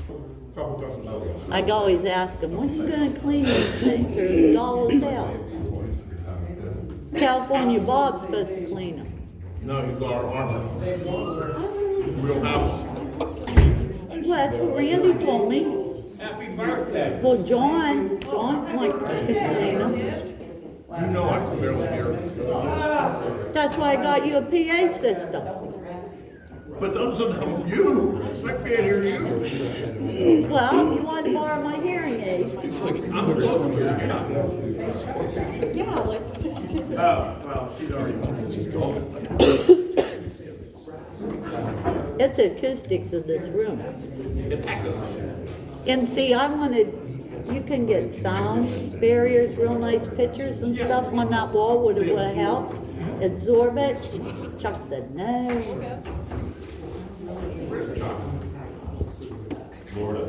Couple dozen dollars. I always ask them, when are you gonna clean these things? They're as dull as hell. California Bob's supposed to clean them. No, he's our armor. We don't have one. Well, that's what Randy told me. Happy birthday. Well, John like could clean them. You know I can barely hear. That's why I got you a PA system. But doesn't help you. I can't hear you. Well, you wanted to borrow my hearing aid. I'm close to it. Yeah, like. Oh, well, she's already. It's the acoustics of this room. It echoes. And see, I wanted, you can get sound barriers, real nice pictures and stuff on that wall, would have helped absorb it. Chuck said no. Florida.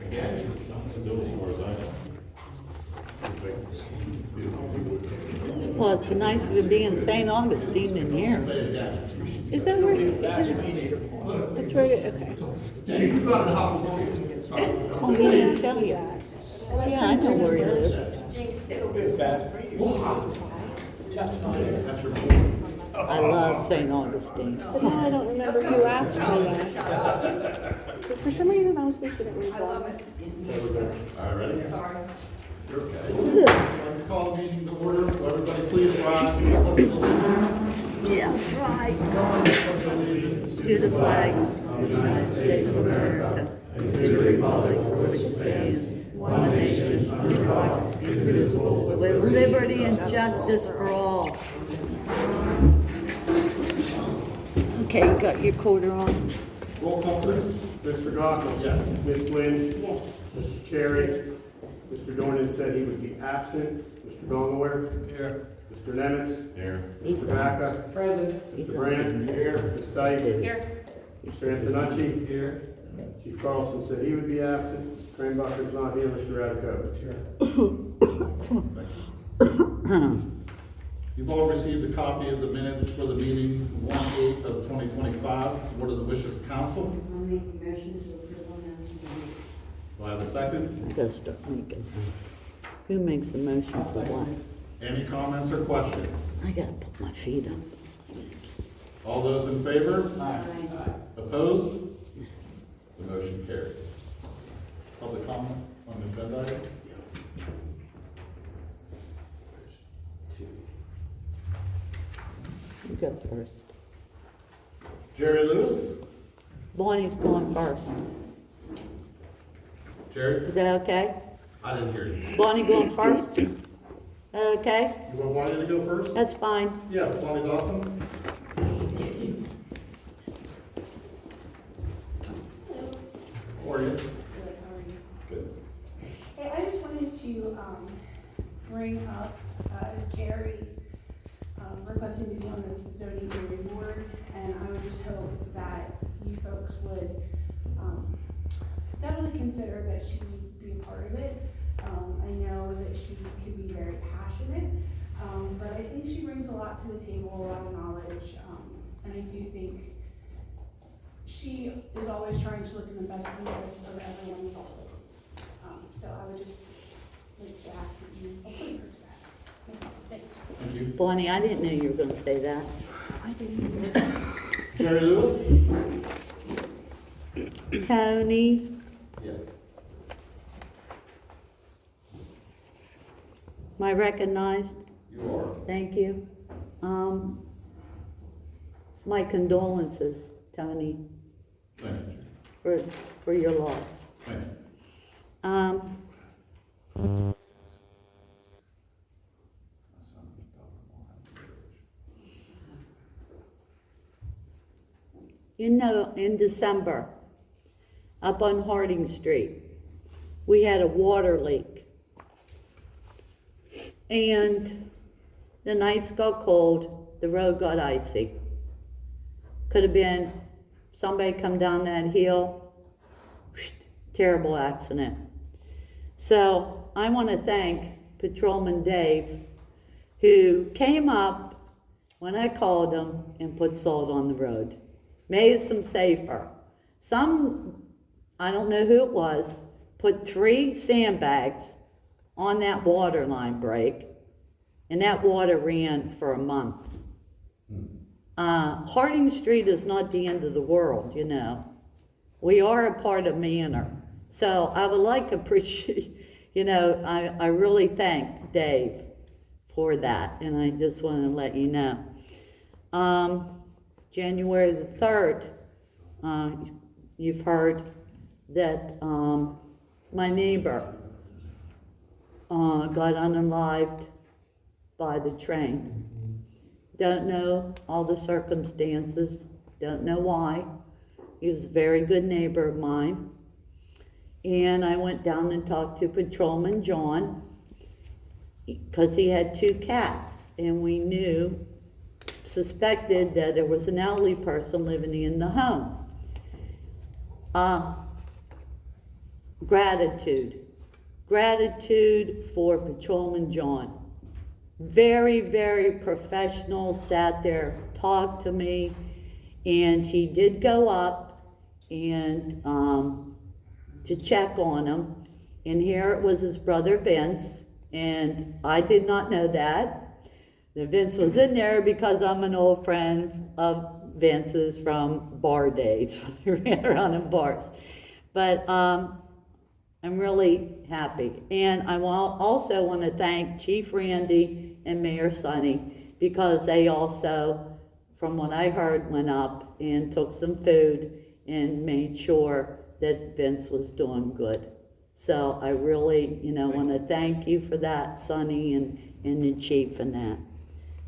Again, still as far as I know. Well, it's nicer to be in St. Augustine than here. Is that where? That's where. Okay. Oh, he didn't tell you. Yeah, I know where he lives. I love St. Augustine. But now I don't remember who asked me that. But for some reason, I was thinking it was. All right, ready? Call the meeting to order. Will everybody please rise. Yeah, try. To the flag of the United States of America, and to the republic for which it stands, one nation, under God, indivisible, with liberty and justice for all. Okay, you got your quarter on? Roll call, please. Mr. Goff? Yes. Ms. Lynn? Yes. Mr. Cherry? Mr. Dornan said he would be absent. Mr. Gongaware? Here. Mr. Nemitz? Here. Mr. Vaca? Present. Mr. Brandt? Here. Ms. Stice? Here. Mr. Antonacci? Here. Chief Carlson said he would be absent. Cranbucker's not here. Mr. Radakovich? Here. You've all received a copy of the minutes for the meeting 1/8 of 2025. What are the wishes of council? I'll make a motion to approve on that. Do I have a second? I gotta start making. Who makes the motion for what? Any comments or questions? I gotta put my feet up. All those in favor? Aye. Opposed? The motion carries. Public comment on the agenda items? You go first. Jerry Lewis? Bonnie's going first. Jerry? Is that okay? I didn't hear you. Bonnie going first? Okay, You want Bonnie to go first? that's fine. Yeah, Bonnie Dawson? How are you? Good, how are you? Good. Hey, I just wanted to, bring up, Jerry, requesting to be on the zoning hearing board, and I would just hope that you folks would, definitely consider that she be a part of it. I know that she can be very passionate, but I think she brings a lot to the table, a lot of knowledge, and I do think she is always trying to look in the best interest of everyone as a whole. So I would just like to ask that you appoint her to that. That's all. Thanks. Thank you. Bonnie, I didn't know you were gonna say that. Jerry Lewis? Tony, Yes. am I recognized? You are. Thank you. My condolences, Tony, Thank you, Jerry. for your loss. Thank you. You know, in December, up on Harding Street, we had a water leak. And the nights got cold, the road got icy. Could have been somebody come down that hill, terrible accident. So I want to thank Patrolman Dave, who came up when I called him and put salt on the road. Made some safer. Some I don't know who it was, put 3 sandbags on that water line break, and that water ran for a month. Harding Street is not the end of the world, you know. We are a part of Manor. So I would like to appreciate, you know, I really thank Dave for that, and I just want to let you know. January the 3rd, you've heard that my neighbor got unalived by the train. Don't know all the circumstances, don't know why. He was a very good neighbor of mine. And I went down and talked to Patrolman John, because he had 2 cats, and we suspected that there was an elderly person living in the home. Gratitude for Patrolman John. Very, very professional, sat there, talked to me, and he did go up and to check on him. And here it was his brother Vince, and I did not know that. The Vince was in there because I'm an old friend of Vince's from bar days, when I ran around in bars. But I'm really happy. And I also want to thank Chief Randy and Mayor Sonny, because they also, from what I heard, went up and took some food and made sure that Vince was doing good. So I really, you know, want to thank you for that, Sonny and the chief and that.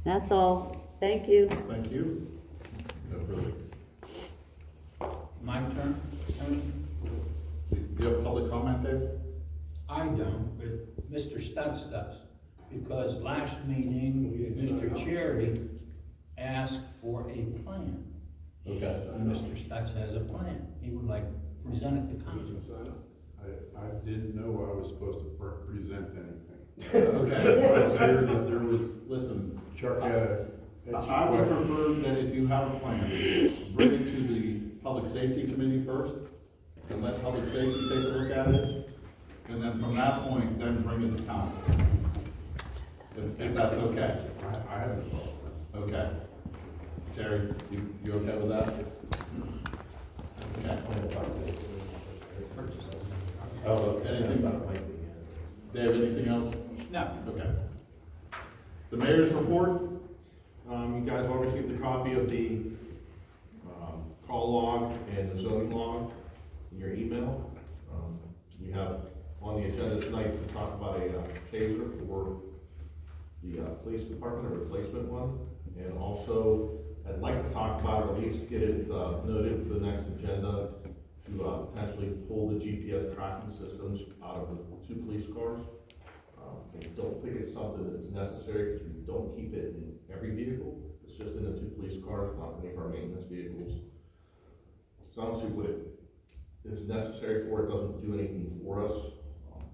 That's all. Thank you. Thank you. No, really. My turn? Do you have public comment, Dave? I don't, but Mr. Stutz does. Because last meeting, Mr. Cherry asked for a plan. Okay. And Mr. Stutz has a plan. He would like to present it to council. I didn't know I was supposed to present anything. Okay. There was, Listen, Chuck had a I would prefer that if you have a plan, bring it to the Public Safety Committee first, and let Public Safety take a look at it, and then from that point, then bring it to council. If that's okay. I have a problem. Okay. Terry, you okay with that? Okay. Oh, anything? Dave, anything else? No. Okay. The mayor's report? You guys all received a copy of the call log and the zoning log in your email. You have on the agenda tonight to talk about a taser for the police department, a replacement one. And also, I'd like to talk about, or at least get it noted for the next agenda, to potentially pull the GPS tracking systems out of the 2 police cars. I don't think it's something that's necessary, because we don't keep it in every vehicle. It's just in the 2 police cars, not any of our maintenance vehicles. So I don't see what it is necessary for. It doesn't do anything for us.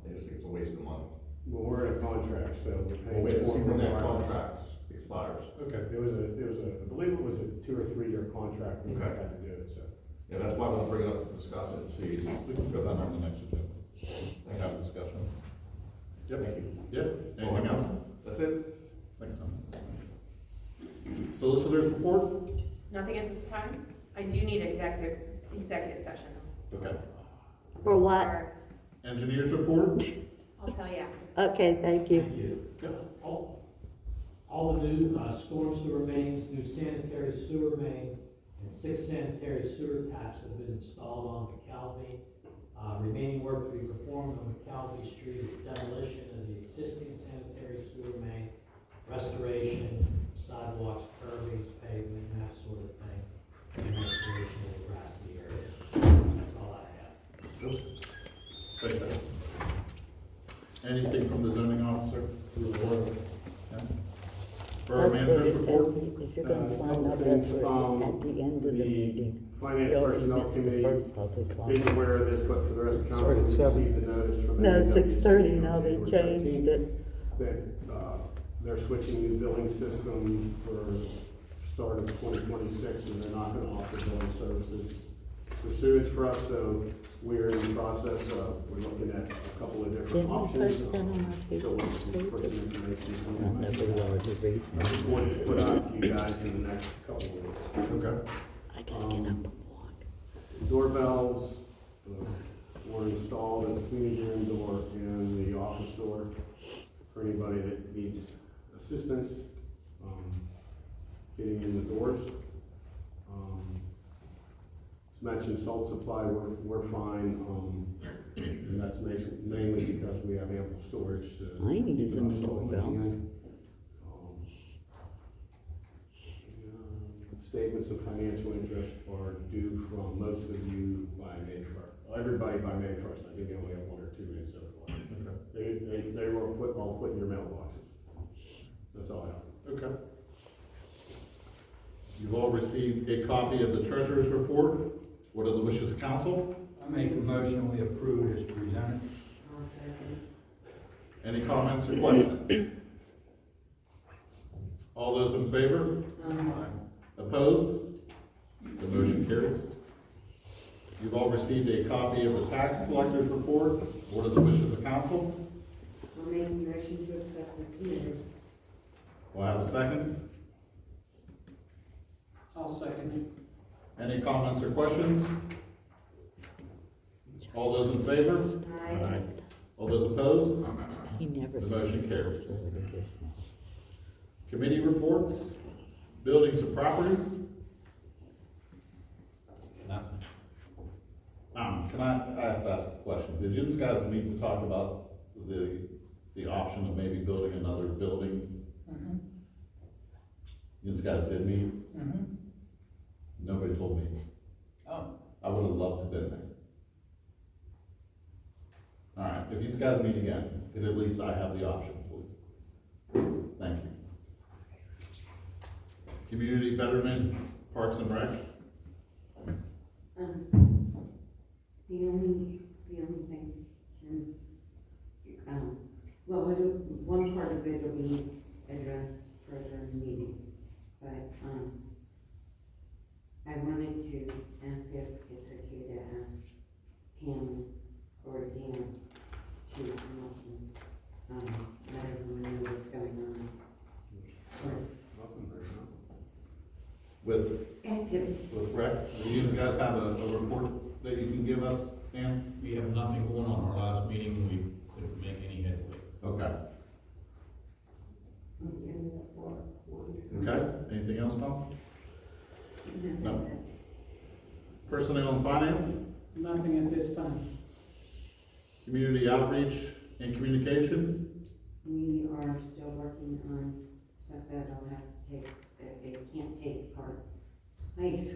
I just think it's a waste of money. Well, we're in a contract, so we're We'll paying wait to for see when that requirements. contract expires. Okay, it was a, I believe it was a 2 or 3 year contract, we Okay. had to do it, so. Yeah, that's why I want to bring it up to discuss it and see. We can go that on the next agenda. And have a discussion. Yep. Thank you. Yep. Anything else? That's it? Thanks, son. Solicitor's report? Nothing at this time. I do need executive session. Okay. For what? Or Engineer's report? I'll tell you after. Okay, thank you. Thank you. All the new storm sewer mains, new sanitary sewer mains, and 6 sanitary sewer taps have been installed on McCalvey. Remaining work to be performed on McCalvey Street is demolition of the existing sanitary sewer main, restoration, sidewalks, curbings, pavement, that sort of thing, and restoration of the grassy area. That's all I have. Thanks, sir. Anything from the zoning officer? Okay. For our manager's report? If you're gonna sign couple up, things, that's right, at the end of the meeting. Finance You already Personnel missed the Committee first public is comment. aware of this, but for the rest of the Started council, at received the notice from No, NAWC 6:30, now on they January changed 13th it. That they're switching new billing system for start of 2026, and they're not gonna offer billing services the sewage for us, so we're in the process of, we're looking at a couple of different Didn't we options. post that on our Still Facebook looking for some page? information. Not nobody already reads I just wanted to put out to you guys in the next couple of weeks. Okay. I gotta get up and walk. Doorbells were installed at the community room door and the office door for anybody that needs assistance getting in the doors. It's mentioned salt supply, we're fine, and that's mainly because we have ample storage to I ain't keep using enough the salt in doorbell. hand. Statements of financial interest are due from most of you by May 1st. Everybody by May 1st. I think we only have one or two in so far. They were all put in your mailboxes. That's all I have. Okay. You've all received a copy of the treasurer's report. What are the wishes of council? I make a motion, we approve as presented. I'll second. Any comments or questions? All those in favor? Opposed? The motion carries. You've all received a copy of the tax collector's report. What are the wishes of council? I'll make a motion to accept this minute. Will I have a second? I'll second Any comments or questions? All those in favor? Aye. All those opposed? He never. The motion says carries. word of this. Committee reports, buildings and properties. Nothing. Can I have to ask a question? Did you guys meet to talk about the option of maybe building another building? Mm-hmm. You guys did meet? Mm-hmm. Nobody told me. Oh, I would have loved to have been there. All right, if you guys meet again, if at least I have the option, please. Thank you. Community betterment, Parks and Rec. The only thing, well, one part of it will be addressed further in the meeting, but, I wanted to ask if it's okay to ask Pam or Dan to come up and, let everyone know what's going on. Nothing right now. With Activity. Rec, do you guys have a report that you can give us, Dan? We have nothing going on. Our last meeting, we couldn't make any headway. Okay. Okay, anything else, Tom? No. Personnel and finance, nothing at this time. community outreach and communication, We are still working on stuff that I'll have to take, that they can't take place,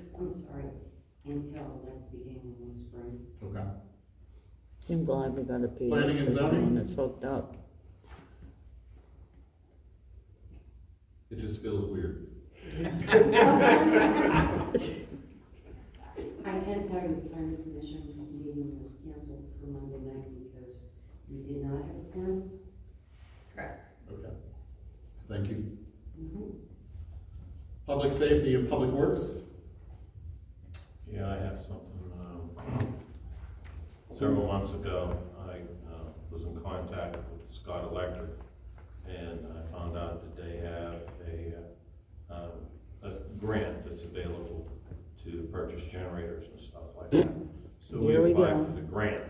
until like the beginning of the spring. okay. I'm glad we got a PA Planning and system zoning? that's hooked up. It just feels weird. I can tell you the planning commission meeting was canceled for Monday night because we did not have a quorum. Correct. Okay. Thank you. Mhm. Public safety and public works, Yeah, I have something. Several months ago, I was in contact with Scott Electric, and I found out that they have a grant that's available to purchase generators and stuff like that. So we Here we applied go. for the grant.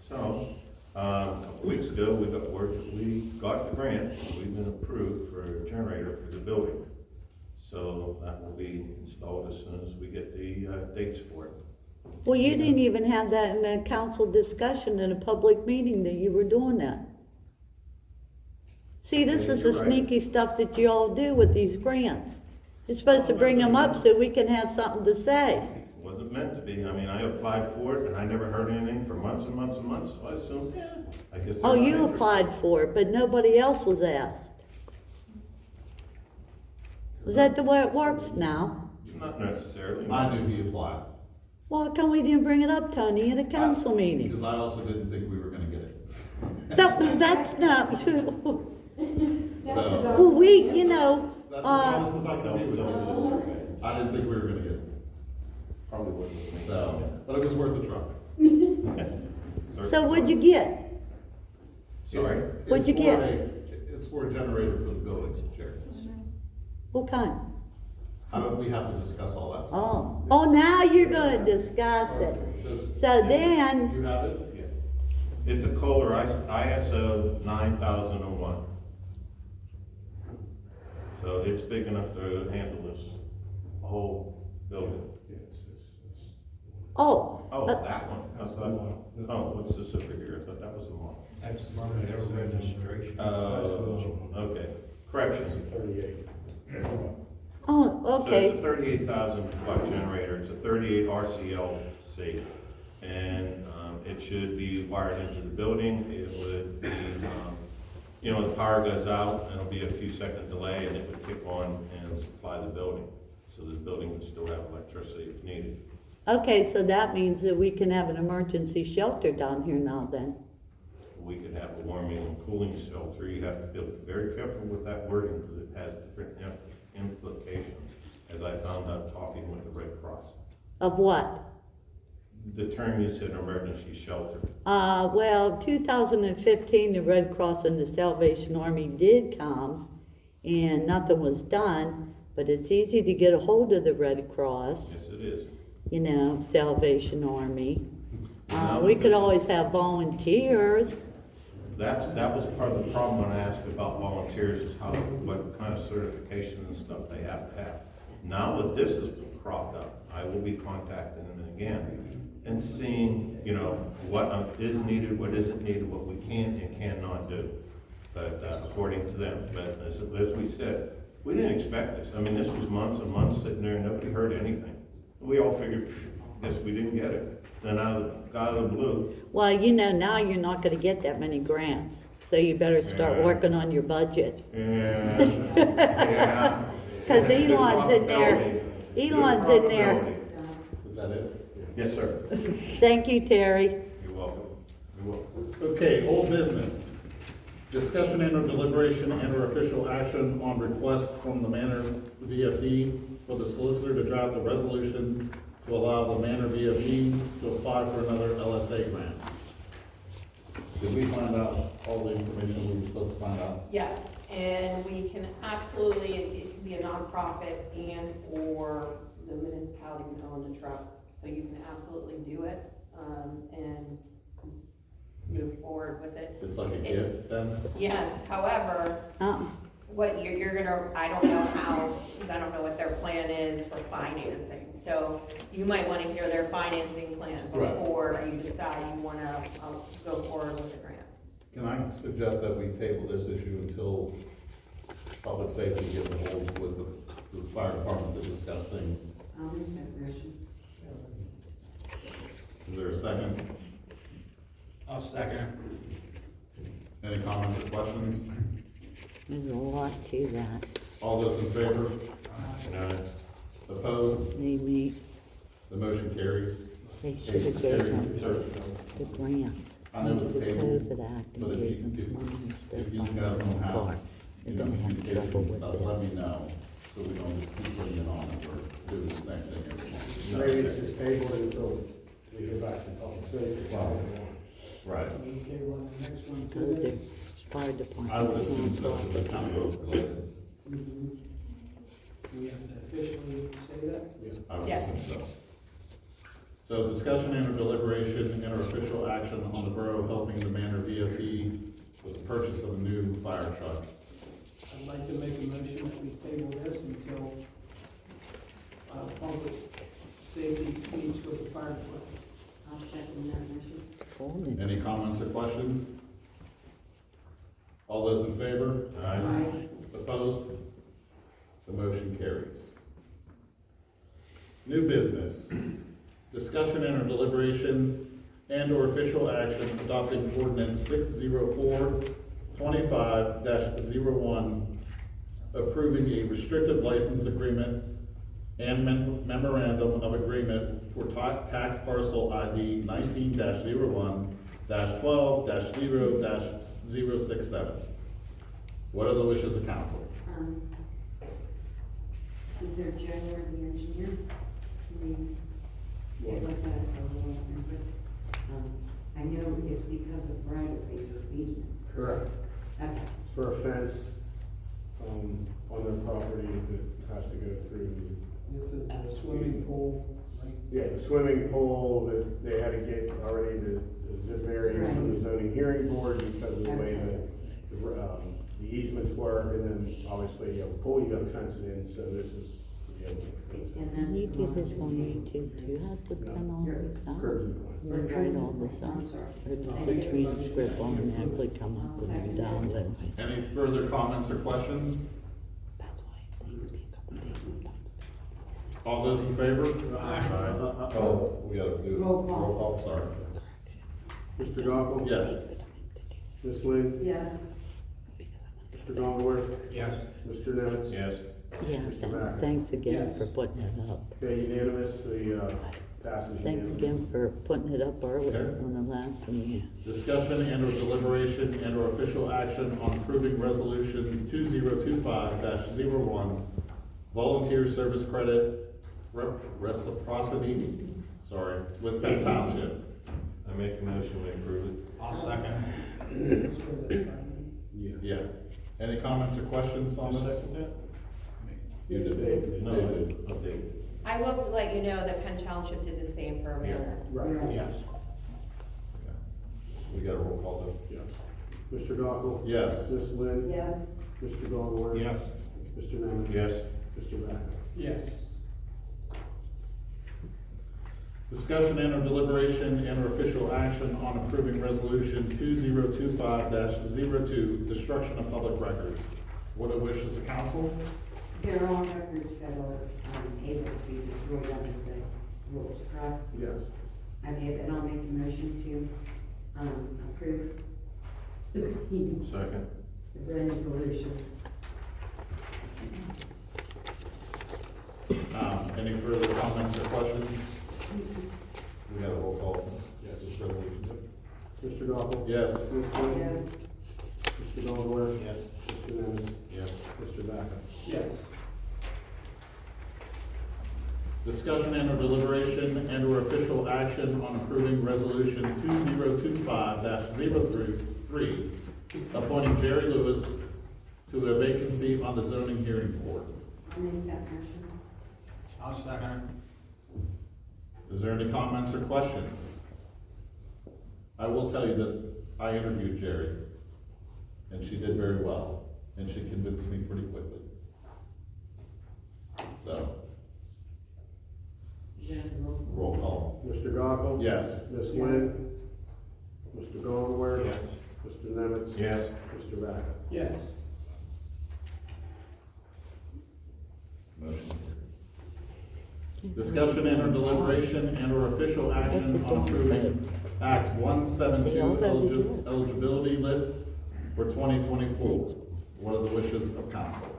So, a couple weeks ago, we got word that we got the grant, we've been approved for a generator for the building. So that will be installed as soon as we get the dates for it. Well, you didn't even have that in a council discussion in a public meeting that you were doing that. See, this Yeah, is the you're right. sneaky stuff that you all do with these grants. You're supposed to bring them up so we can have something to say. Wasn't meant to be. I mean, I applied for it and I never heard anything for months and months and months, so I assumed, yeah, I guess. they're Oh, not you interested. applied for it, but nobody else was asked. Is that the way it works now? Not necessarily. I knew he applied. Well, how come we didn't bring it up, Tony, at a council meeting? Because I also didn't think we were gonna get it. That's not, So, well, we, you know, that's as honest as I can be with you. I didn't think we were gonna get it. Probably wouldn't make So, but it was worth a try. So what'd you get? Sorry? What'd you It's for get? It's for a generator for the building, Chair. What kind? How do we have to discuss all that stuff? Oh, now you're gonna discuss it. So then, You have it? Yeah. It's a Kohler ISO 9001. So it's big enough to handle this whole building. Yeah, it's. oh, Oh, that one, I thought, oh, what's this over here? I thought that was the one. That's their registration. Okay, corrections. 38. oh, So okay. it's a 38,000 watt generator, it's a 38 RCLC, and it should be wired into the building. It would be, you know, the power goes out, and it'll be a few second delay, and it would kick on and supply the building. So the building would still have electricity if needed. Okay, so that means that we can have an emergency shelter down here now then. We could have a warming and cooling shelter. You have to be very careful with that wording, because it has different implications, as I found out talking with the Red Cross. Of what? The term you said, emergency shelter. Well, 2015, the Red Cross and the Salvation Army did come, and nothing was done, but it's easy to get a hold of the Red Cross, Yes, it is. you know, Salvation Army. No, We could always have volunteers. That was part of the problem when I asked about volunteers, is what kind of certification and stuff they have to have. Now that this has cropped up, I will be contacting them again and seeing, you know, what is needed, what isn't needed, what we can and cannot do. But, according to them, but as we said, we didn't expect this. I mean, this was months and months sitting there, nobody heard anything. We all figured, guess we didn't get it. Then out of the blue, Well, you know, now you're not gonna get that many grants, so you better start Yeah. working on your budget. yeah. Cause Elon's in there, Elon's in there. Is that it? Yes, sir. Thank you, Terry. You're welcome. You're welcome. Okay, old business. Discussion and or deliberation and or official action on request from the Manor VFD for the solicitor to draft a resolution to allow the Manor VFD to apply for another LSA grant. Did we find out all the information we were supposed to find out? Yes, and we can absolutely, it can be a nonprofit and/or the municipality can own the truck. So you can absolutely do it, and move forward with it. It's like a gift then? Yes, however, what you're gonna, I don't know how, because I don't know what their plan is for financing. So you might wanna hear their financing plan Right. before you decide you wanna go forward with the grant. Can I suggest that we table this issue until public safety gets a hold with the fire department to discuss things? I'll make that motion. Is there a second? I'll second. Any comments or questions? There's a lot to that. All those in favor? Opposed? Maybe The motion carries. they should have gave them Sir, the grant. I know it's The tabled, COVID Act but and if gave you, them money instead if of you guys buying don't a have, car. you They're know, gonna have communication trouble and with stuff, let me this. know, so we don't just keep putting it on and we're doing the same thing every month. Maybe it's just tabled until we get back to public safety. Right. Okay, well, the next one Because too. the fire department. I would assume so, because the county roads collected. We have to officially say that? I would Yes. assume so. So discussion and or deliberation and or official action on the borough helping the Manor VFD with the purchase of a new fire truck. I'd like to make a motion that we table this until, public safety meets with the fire department. I'll second that motion. Folded. Any comments or questions? All those in favor? Aye. Opposed? The motion carries. New business. Discussion and or deliberation and or official action adopting ordinance 604-25-01, approving a restrictive license agreement and memorandum of agreement for tax parcel ID 19-01-12-0-067. What are the wishes of council? Either Joe or the engineer, we It was a little, I know it's because of right of ways or easements. Correct. Okay. It's for a fence, on their property that has to go through. This is the swimming pool, right? Yeah, the swimming pool that they had to get already the zip variance from the zoning hearing board because of the way the easements work, and then obviously, a pool, you gotta fence it in, so this is. And that's. You the do one this that on we- YouTube, do you have to print all this out? Curbs and lines. Or write all this out? I'm sorry. Or does the transcript automatically come up when you download? Any further comments or questions? That's why it takes me a couple days sometimes. All those in favor? Oh, we gotta do Roll call. roll call, sorry. Mr. Gockel? Yes. Ms. Lynn? Yes. Mr. Donaldworth? Yes. Mr. Nemitz? Yes. Yeah, Mr. Backer? thanks again Yes. for putting it up. Okay, unanimous, the, passes Thanks unanimous. again for putting it up earlier Okay. on the last meeting. Discussion and or deliberation and or official action on approving resolution 2025-01, volunteer service credit reciprocity, with Penn Township. I make a motion to approve it. I'll second. This is for the Yeah. Any comments or questions on this? You did. No, update. I will let you know that Penn Township did the same for Amelia. Right. Yes. We got a roll call though. Yes. Mr. Gockel? Yes. Ms. Lynn? Yes. Mr. Donaldworth? Yes. Mr. Nemitz? Yes. Mr. Backer? Yes. Discussion and or deliberation and or official action on approving resolution 2025-02, destruction of public records. What a wish as a council? There are records that are, able to be destroyed under the rules, correct? Yes. Okay, then I'll make the motion to, approve Second. the resolution. Any further comments or questions? We got a roll call. Yes, this resolution. Mr. Gockel? Yes. Ms. Lynn? Yes. Mr. Donaldworth? Yes. Mr. Nemitz? Yes. Mr. Backer? Yes. Discussion and or deliberation and or official action on approving resolution 2025-03, appointing Jerry Lewis to a vacancy on the zoning hearing board. I'll make that motion. I'll second. Is there any comments or questions? I will tell you that I interviewed Jerry, and she did very well, and she convinced me pretty quickly. So, Is that the roll call. Mr. Gockel? Yes. Ms. Lynn? Mr. Donaldworth? Yes. Mr. Nemitz? Yes. Mr. Backer? Yes. Motion carries. Discussion and or deliberation and or official action on approving Act 172 eligibility list for 2024. What are the wishes of council?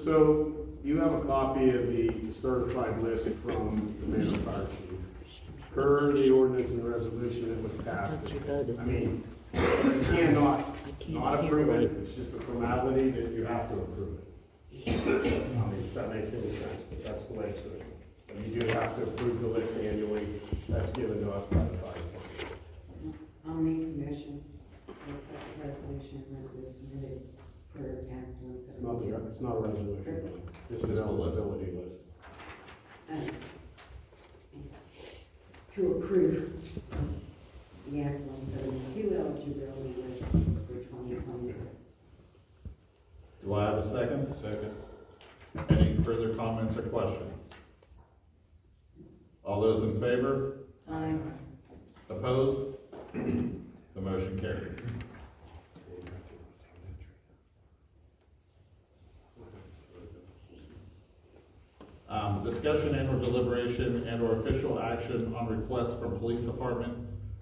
So, you have a copy of the certified list from the mayor and fire chief. Per the ordinance and resolution that was passed, I mean, you cannot not approve it, it's just a formality that you have to approve it. I mean, if that makes any sense, but that's the way it's going. And you do have to approve the list annually, that's given to us by the fire department. I'll make the motion to accept the resolution that was submitted for Act 172. It's not a resolution, but it's an Just the list. eligibility list. To approve the Act 172 eligibility list for 2024. Do I have a second? Second. Any further comments or questions? All those in favor? Aye. Opposed? The motion carried. Discussion and or deliberation and or official action on request from police department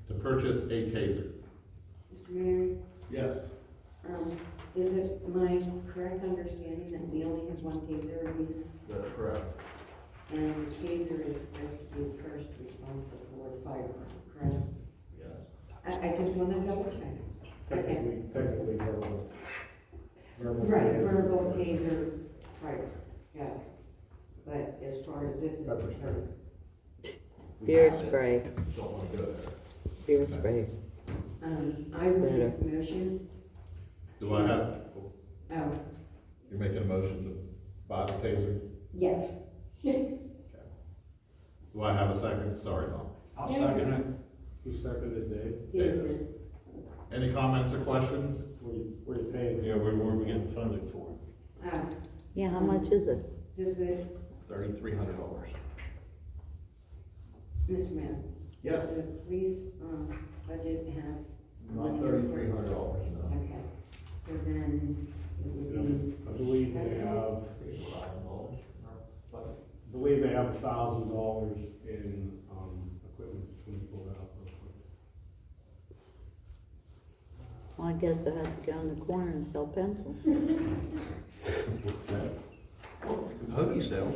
to purchase a taser. Mr. Mayor, Yes. is it my correct understanding that we only have one taser of these? That's correct. And the taser is supposed to be first responsible for the firearm, correct? Yes. I just want to double check. Technically verbal. Right, verbal taser, right, yeah. But as far as this is Pepper spray. concerned. We Beer have it, spray, Don't wanna go there. beer spray. I would make a motion, Do I have, oh, you're making a motion to buy the taser? yes. Do I have a second? Sorry, Tom. I'll second it. Who seconded Dave? David, Any comments or questions? What are you paying for? Yeah, where we getting funding for? Yeah, how much is it? does it, $3,300. Mr. Mayor? Yes. Does the police, budget have? Not $3,300, no. Okay, so then it would be, I believe they have, I believe they have $1,000 in, equipment, just when you pull that up real quick. Well, I guess I have to go in the corner and sell pencils. What's that? Hoagie sale.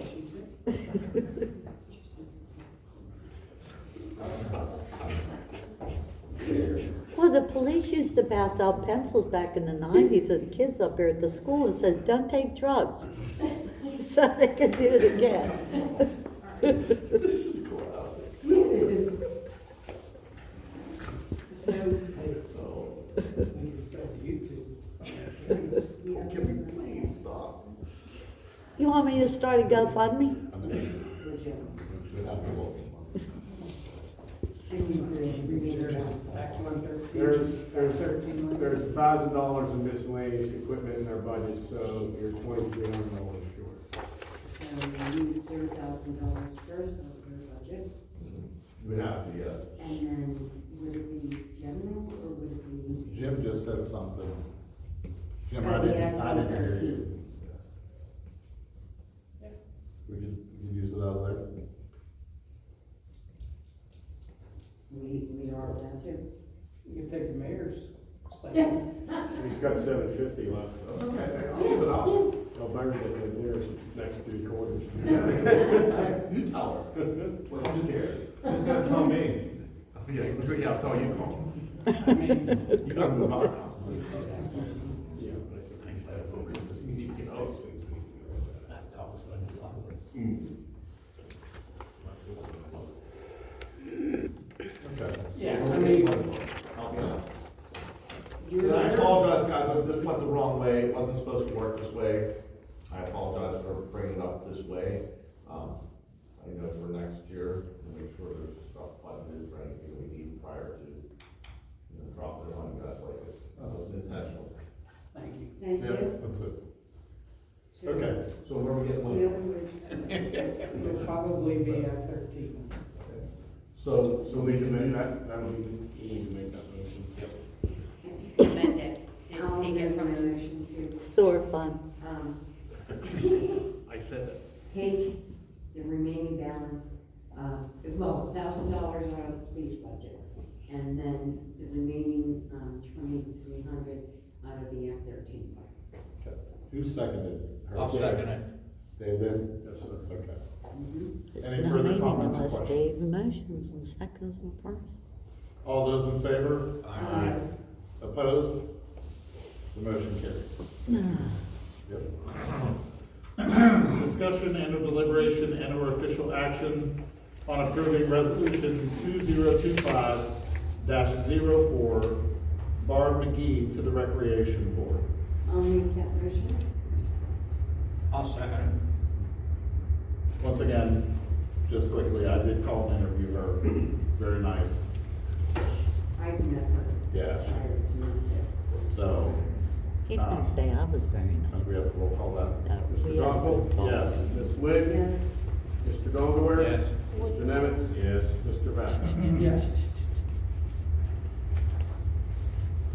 Well, the police used to pass out pencils back in the 90s to the kids up here at the school and says, don't take drugs. So they could do it again. so, Can we please stop? You want me to start a GoFundMe? I mean, we'd have to look. There's $1,000 in miscellaneous equipment in their budget, so you're $2,300 short. so we use $30,000 first of your budget, We have to, yes. and then would it be general or would it be? Jim just said something. Jim, Oh, I yeah, didn't hear 13. you. We could use it out of there. We are allowed to. You can take the mayor's He's got $750 left. Okay, I'll leave it out. I'll burn it in there's next 3 quarters. You tell her. Well, I'm scared. Who's gonna tell me? Yeah, I'll tell you. I mean, You gotta move on. Yeah, but I think We need to get out. Okay. Yeah, I mean, I'll be honest. And I apologize, guys, this went the wrong way, it wasn't supposed to work this way. I apologize for bringing it up this way. I know for next year, we'll make sure there's stuff budgeted for anything we need prior to, dropping it on you guys like this. That was intentional. thank you. Thank Yeah, you. that's it. So- Okay. So where are we getting We money? It'll probably be at 13. So So we can make that, that'll be, we need to make that motion. Amend it to I'll take it amend from my those. motion Sewer fund. to, I said that. take the remaining balance, $1,000 out of the police budget, and then the remaining, 2,300 out of the F-13 funds. Okay. Who seconded her? I'll second it. Dave did? Yes, sir. Okay. It's Any not further meeting comments or unless questions? Dave motions and seconds and first. All those in favor? Aye. Opposed? The motion carries. Yep. Discussion and or deliberation and or official action on approving resolution 2025-04, Barb McGee to the Recreation Board. I'll make that motion. I'll second Once again, just quickly, I did call and interview her. Very nice. I've met her. Yeah. Prior to that. So, He didn't say I was very I think nice. we have to roll call that. No, Mr. we have Dunkel? to- Yes. Ms. Witt? Yes. Mr. Dongelware? it. Yes. Mr. Nemitz? Yes. Mr. Vaca? Yes.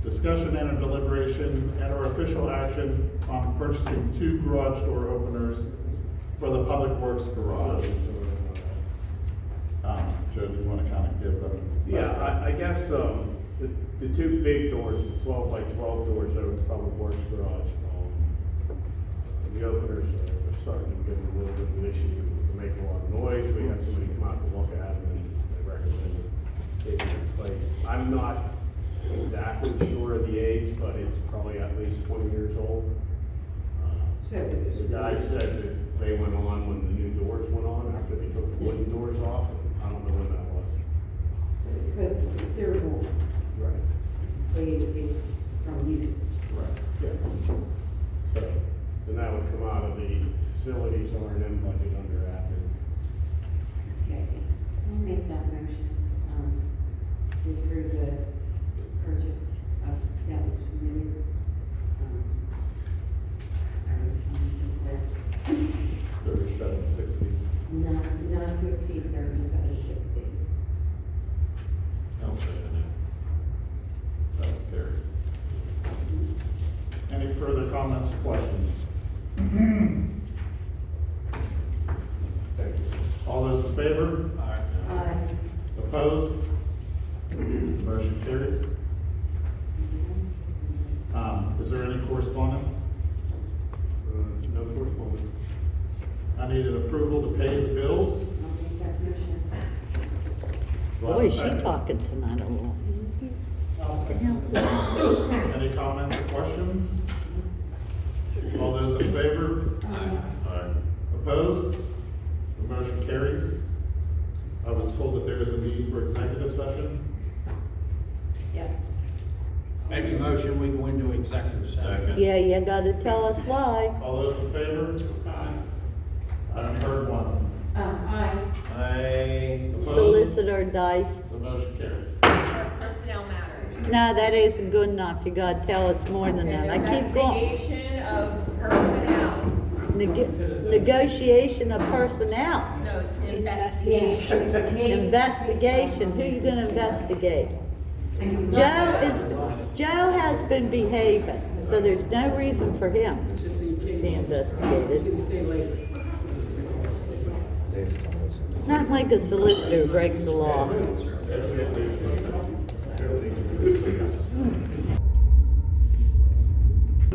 Discussion and a deliberation and or official action on purchasing 2 garage door openers for the Public Works garage. Joe, do you want to kind of give them? Yeah, I guess, the 2 big doors, the 12 by 12 doors over the Public Works garage, the openers are starting to get a little bit of an issue. They're making a lot of noise. We had somebody come out to look at them and they recommended taking it in place. I'm not exactly sure of the age, but it's probably at least 20 years old. So, The guy said that they went on when the new doors went on, after they took the wooden doors off. I don't know when that was. But they're more, Right. they, from use. Right. Yeah. So, then that would come out of the facilities R&M budget under admin. Okay, I'll make that motion, to approve the purchase of, that was submitted, sorry, 3760. not to exceed 3760. I'll second it. That was carried. Any further comments or questions? Thank you. All those in favor? Opposed? Motion carries. Is there any correspondence? No correspondence. I need an approval to pay the bills. I'll make that motion. Do I have a Boy, is she second? talking tonight a little. Any comments or questions? All those in favor? Aye. Opposed? The motion carries. I was told that there is a need for executive session. Yes. Make a motion, we go into executive session. Second. Yeah, you gotta tell us why. All those in favor? I haven't heard one. Aye. Opposed? Solicitor Dice. The motion carries. Personnel matters. No, that isn't good enough. You gotta tell us more than that. I keep going. Investigation of personnel. Negotiation of personnel. No, investigation. Investigation. Who you gonna investigate? Joe has been behaving, so there's no reason for him to be investigated. Not like a solicitor who breaks the law.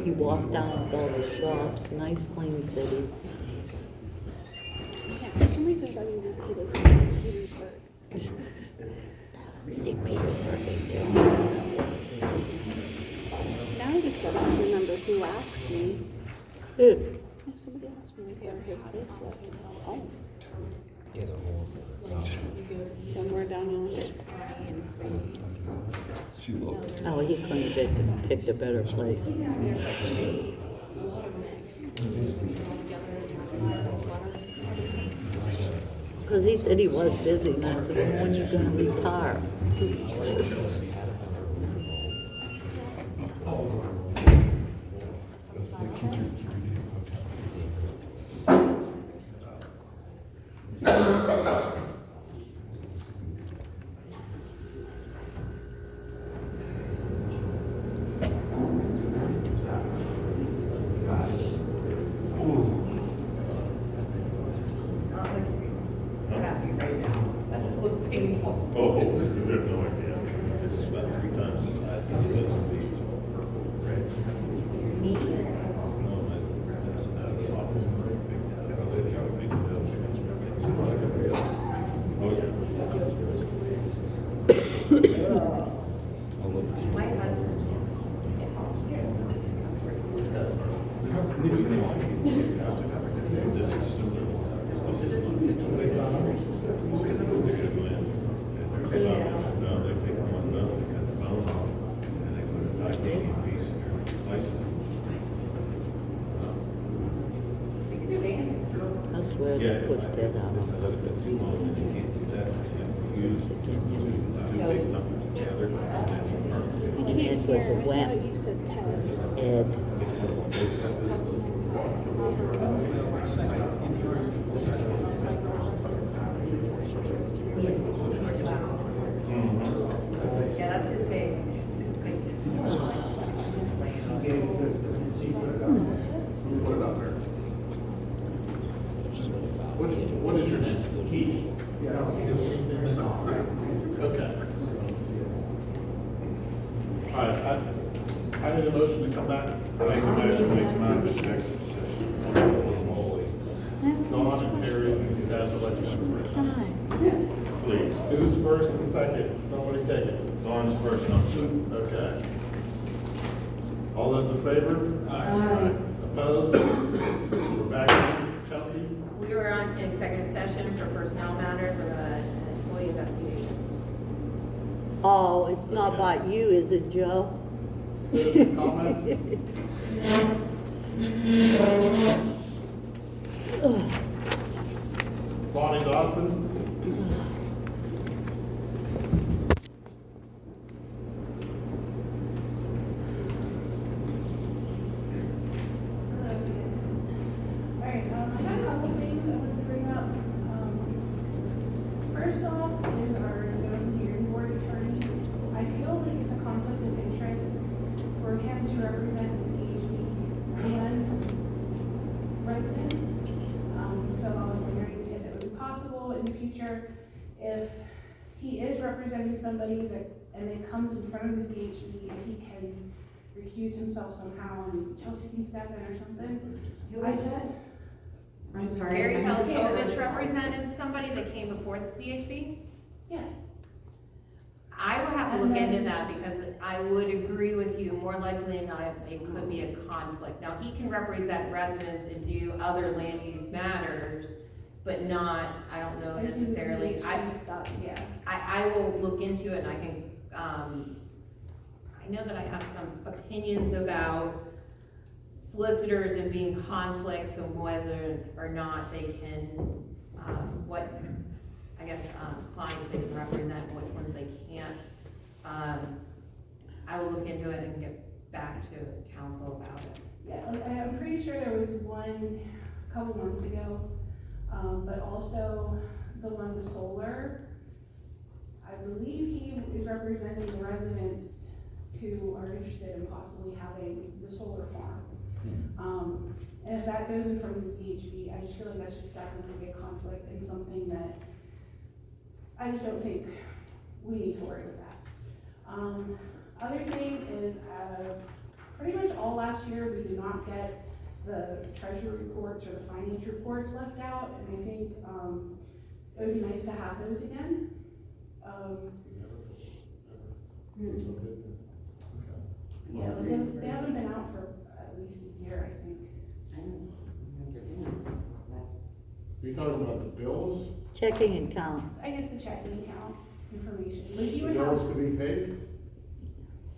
You walk down with all the shops, nice clean city. Yeah, for some reason I thought you would be like Petersburg. St. Petersburg, big deal. Now I just don't remember who asked me. Who? No, somebody asked me where his place was. Oh. Somewhere down yonder. Oh, he couldn't have picked a better place. Because he said he was busy, and I said, well, when are you gonna retire? Looks painful. Oh, there's no idea. It's about 3 times the size it's supposed to be. It's all purple, red. No, that's not a soft one. Big job, big deal. Oh, yeah. My husband. This is similar. No, they take one bone, they cut the bone off, and they put a titanium piece in there, replace it. I swear Yeah. they pushed that out It's on a little bit purpose. too long, and you can't do that. You have to fuse two big numbers together, and then I And can't it was hear. a I wet thought you said Tez. Ed. Yeah, that's his big. What is your name? Keith? Okay. All right, I need a motion to come back. Make a motion, we come out of executive session. Holy moly. Dawn and Terry, these guys are like you. Hi. Please. Who's first and second? Somebody take it. Dawn's first, I'm second. Okay. All those in favor? Aye. Opposed? We're back in. Chelsea? Bessie? We were on an executive session for personnel matters of an employee investigation. Oh, it's not about you, is it, Joe? Citizen comments? Bonnie Dawson? Alright, I had a couple things I wanted to bring up. First off is our zoning hearing board attorney. I feel like it's a conflict of interest for him to represent the CHB and residents. So I was wondering if it would be possible in the future, if he is representing somebody that, and it comes in front of the CHB, if he can recuse himself somehow and Chelsea can step in or something. Who I is just, that? I'm sorry. Gary I can't Felisovich remember. represented somebody that came before the CHB? yeah, I would have to look into that because I would agree with you, more likely than not, it could be a conflict. Now, he can represent residents and do other land use matters, but not, I don't know I see the necessarily. CHB stuff, yeah. I will look into it and I can, I know that I have some opinions about solicitors and being conflicts and whether or not they can, what, I guess, clients they can represent, and which ones they can't. I will look into it and get back to council about it. Yeah, like, I'm pretty sure there was one a couple months ago, but also the one with solar. I believe he is representing the residents who are interested in possibly having the solar farm. And if that goes in front of the CHB, I just feel like that's just definitely a conflict and something that I just don't think we need to worry with that. Other thing is, pretty much all last year, we did not get the treasury reports or the finance reports left out, and I think, it would be nice to have those again. Yeah, like they haven't been out for at least a year, I think. I don't remember that, but Are you talking about the bills? Checking account. I guess the checking account information, like you The would bills have, to be paid?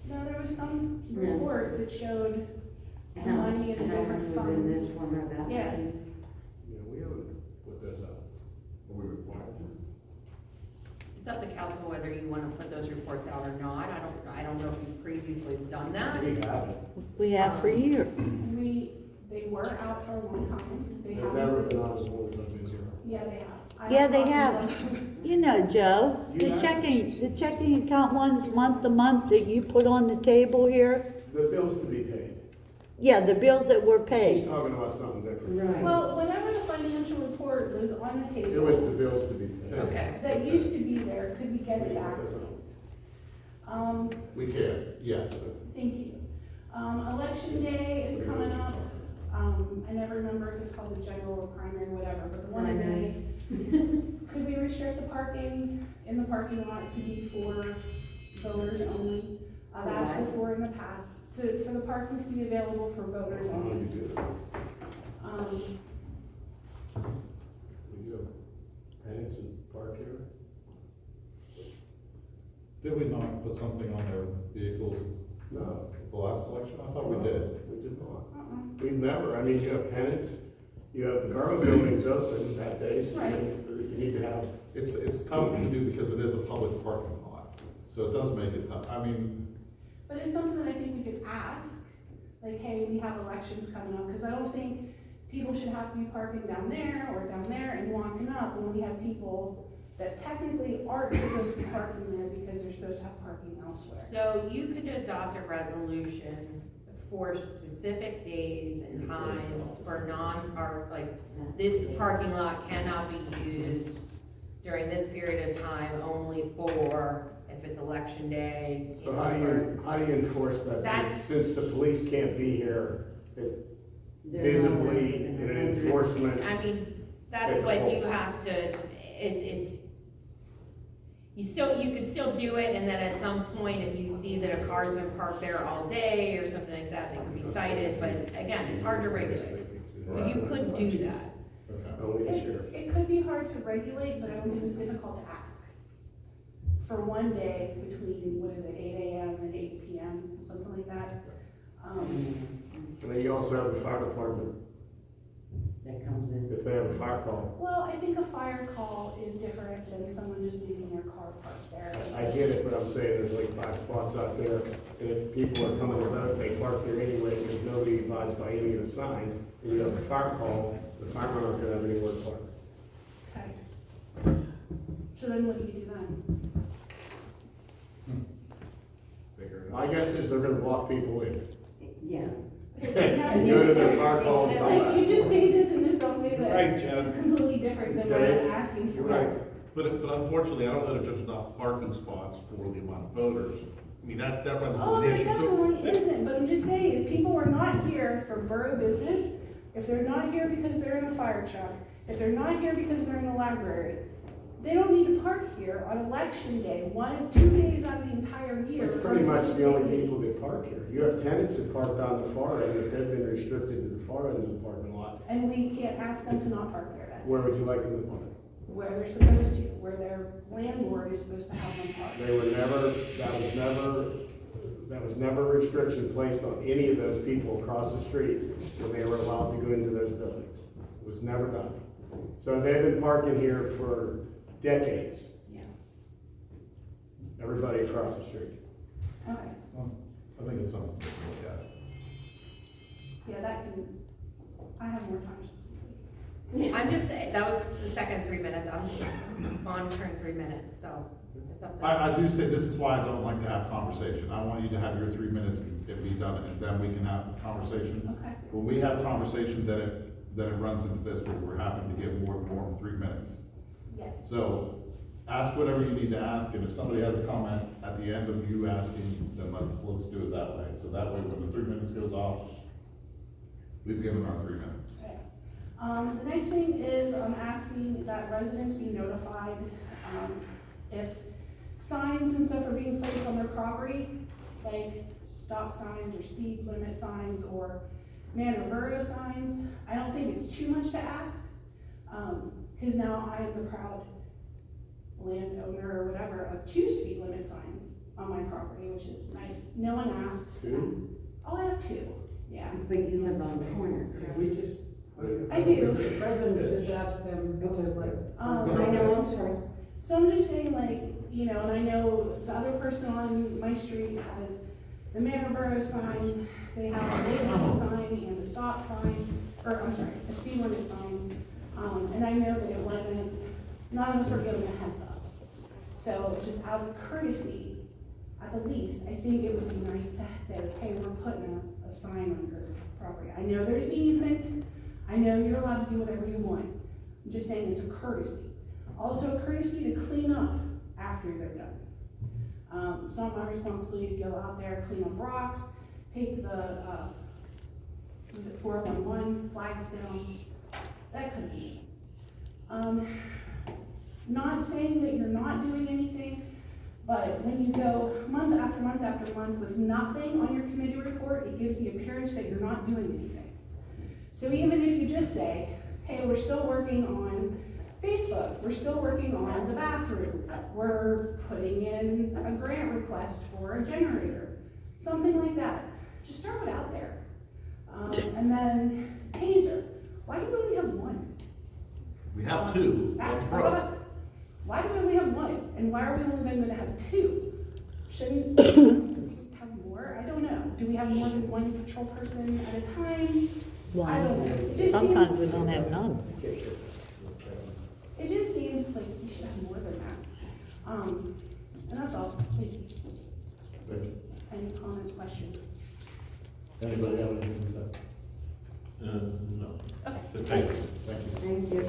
no, there was some Yeah. report that showed how money in how different much was in funds. this one or that one. Yeah. Yeah, we haven't put those out. Are we required to? It's up to council whether you wanna put those reports out or not. I don't know if you've previously done that. We haven't. We have for years. They were out for a long time, they They've haven't. never been out as long as I've been here. Yeah, they have. I Yeah, they copies have. of them. You know, Joe, You have- the checking account ones month to month that you put on the table here. The bills to be paid. Yeah, the bills that were She's paid. talking about something different. Right. Well, whenever the financial report was on the It was the table, bills to be paid. Okay. that used to be there, could we get it back, please? We can, yes. Thank you. Election day is coming up. I never remember if it's called the general or primary, whatever, but the one day. Could we restrict the parking in the parking lot to be for voters only? I've asked before in the past, for the parking to be available for voters How do only. you do that? We do. Tenants in park here? Did we not put something on their vehicles No, the last election? I thought we did. we did not. Uh-uh. We've never, I mean, you have tenants, you have the Garland buildings open that day, so Right. you need to have, It's tough to do because it is a public parking lot, so it does make it tough. I mean, But it's something that I think we could ask, like, hey, we have elections coming up, because I don't think people should have to be parking down there or down there and walking up when we have people that technically aren't supposed to be parking there because they're supposed to have parking elsewhere. So you could adopt a resolution for specific days and times for non-park, like, this parking lot cannot be used during this period of time only for, if it's election day. so how do you enforce that? That's- Since the police can't be here, it They're visibly not- in an enforcement, I mean, that's what you have to, it's, you could still do it, and then at some point, if you see that a car's been parked there all day or something like that, they could be cited, but again, it's hard to regulate. But you could do that. okay. Only the sheriff. It could be hard to regulate, but I don't think it's difficult to ask. For one day between, what is it, 8 AM and 8 PM, something like that. And then you also have the fire department, That comes in. if they have a fire call. Well, I think a fire call is different than someone just leaving their car parked there. I get it, but I'm saying there's like 5 spots out there, and if people are coming without, they park there anyway, because nobody abides by any of the signs, and you have a fire call, the firemen aren't gonna have anywhere to park. Okay. So then what do you do then? My guess is they're gonna block people in. Yeah. And go to their fire call and come Like, back. you just made this into something that Right, Jeff. is completely different than what Dave? I'm asking for. Right, but unfortunately, I don't know if there's enough parking spots for the amount of voters. I mean, that runs Oh, into there an issue. So- definitely isn't, but I'm just saying, if people are not here for borough business, if they're not here because they're in a fire truck, if they're not here because they're in the library, they don't need to park here on election day, 2 days out of the entire year. It's pretty much the only people that park here. You have tenants that park down the far end, but they've been restricted to the far end of the parking lot. And we can't ask them to not park there then, Where would you like them to park? where they're supposed to, where their landlord is supposed to have them park. They were never, that was never a restriction placed on any of those people across the street when they were allowed to go into those buildings. It was never done. So they've been parking here for decades, Yeah, everybody across the street. okay, I think it's something to look at. yeah, that can, I have more time. I'm just, that was the second 3 minutes, I'm monitoring 3 minutes, so it's up to. I do say, this is why I don't like to have conversation. I want you to have your 3 minutes and be done, and then we can have a conversation. Okay. When we have conversation, then it runs into this, where we're having to get more than 3 minutes. Yes. So, ask whatever you need to ask, and if somebody has a comment at the end of you asking, then let's do it that way. So that way, when the 3 minutes goes off, we've given our 3 minutes. Okay. The next thing is I'm asking that residents be notified, if signs and stuff are being placed on their property, like stop signs or speed limit signs or man or borough signs. I don't think it's too much to ask, cause now I am the proud landowner or whatever of 2 speed limit signs on my property, which is nice. No one asked. 2? Oh, I have 2, yeah. But you live on the corner. Could we just, I do. the president just asked them to like. I know, I'm sorry. So I'm just saying, like, you know, and I know the other person on my street has the Manor sign, they have a late limit sign and a stop sign, or I'm sorry, a speed limit sign. And I know that it wasn't, none of us were given a heads up. So just out of courtesy, at the least, I think it would be nice to say, hey, we're putting a sign on your property. I know there's easement, I know you're allowed to do whatever you want. I'm just saying it's a courtesy. Also a courtesy to clean up after they're done. It's not my responsibility to go out there, clean up rocks, take the, 411 flags down. That could be. Not saying that you're not doing anything, but when you go month after month after month with nothing on your committee report, it gives the appearance that you're not doing anything. So even if you just say, hey, we're still working on Facebook, we're still working on the bathroom, we're putting in a grant request for a generator, something like that. Just throw it out there. And then taser. Why do we only have 1? We have 2, one's broke. Why do we only have 1? And why are we only then gonna have 2? Shouldn't we have more? I don't know. Do we have more than 1 patrol person at a time? I don't know. It just Sometimes seems- we don't have none. It just seems like we should have more than that. And that's all. Thank you. Thank you. Any comments, questions? Anybody have anything to say? No. Okay, But thank you. thanks. Thank you.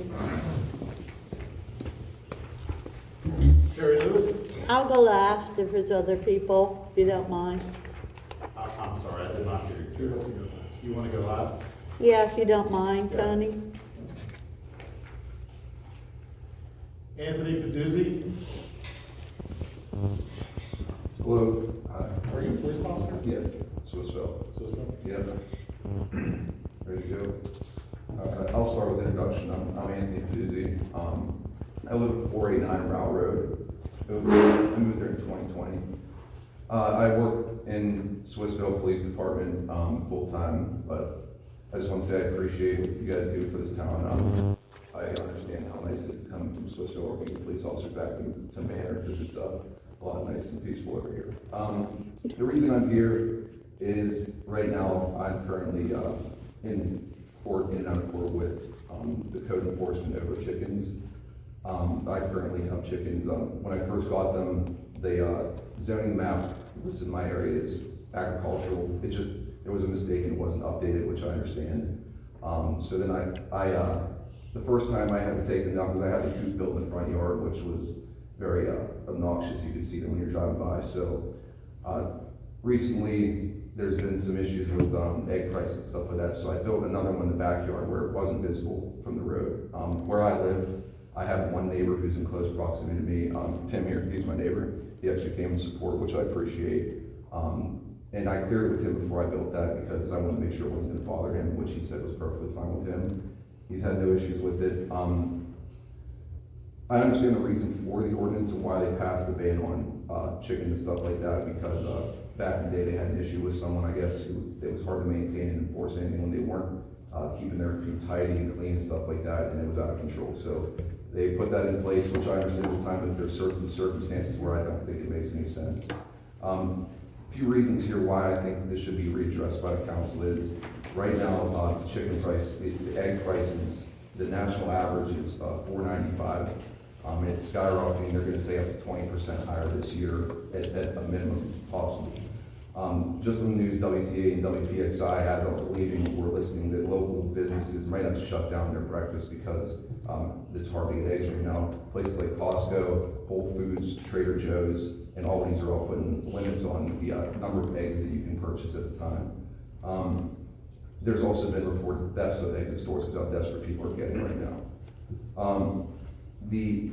Sherry Lewis? I'll go last if there's other people, if you don't mind. I'm sorry, I did not hear you. Who wants to go last? You want to go last? Yeah, if you don't mind, Tony. Anthony Peduzzi? Hello. Are you a police officer? Yes. So. Yep. Ready to go. I'll start with the introduction. I'm Anthony Puzzi. I live at 489 Route Road. I moved there in 2020. I work in Swissville Police Department full-time, but I just want to say I appreciate what you guys do for this town. I understand how nice it is coming from Swissville, working with police officers back to Manor, because it's a lot nice and peaceful over here. The reason I'm here is right now I'm currently in court, in and out of court with the code enforcement over chickens. I currently have chickens. When I first got them, the zoning map listed my area as agricultural. It was a mistake and it wasn't updated, which I understand. So then the first time I had to take them down because I had a coop built in the front yard, which was very obnoxious. You could see them when you're driving by. So recently, there's been some issues with egg prices and stuff like that. So I built another one in the backyard where it wasn't visible from the road. Where I live, I have one neighbor who's in close proximity to me. Tim here, he's my neighbor. He actually came in support, which I appreciate. And I cleared it with him before I built that because I wanted to make sure it wasn't going to bother him, which he said was perfectly fine with him. He's had no issues with it. I understand the reason for the ordinance and why they passed the ban on chickens and stuff like that, because back in the day they had an issue with someone, I guess, who it was hard to maintain and enforce anything when they weren't keeping their coop tidy and clean and stuff like that, and it was out of control. So they put that in place, which I understand at the time, but there's certain circumstances where I don't think it makes any sense. A few reasons here why I think this should be readdressed by the council is, right now, chicken price, the egg prices, the national average is $4.95. It's skyrocketing. They're going to say up to 20% higher this year at a minimum possible. Just on the news, WTA and WPXI has us believing, we're listening, that local businesses might have to shut down their breakfast because it's hard to get eggs right now. Places like Costco, Whole Foods, Trader Joe's, and Aldi's are all putting limits on the number of eggs that you can purchase at a time. There's also been reported thefts of eggs at stores because how desperate people are getting right now. The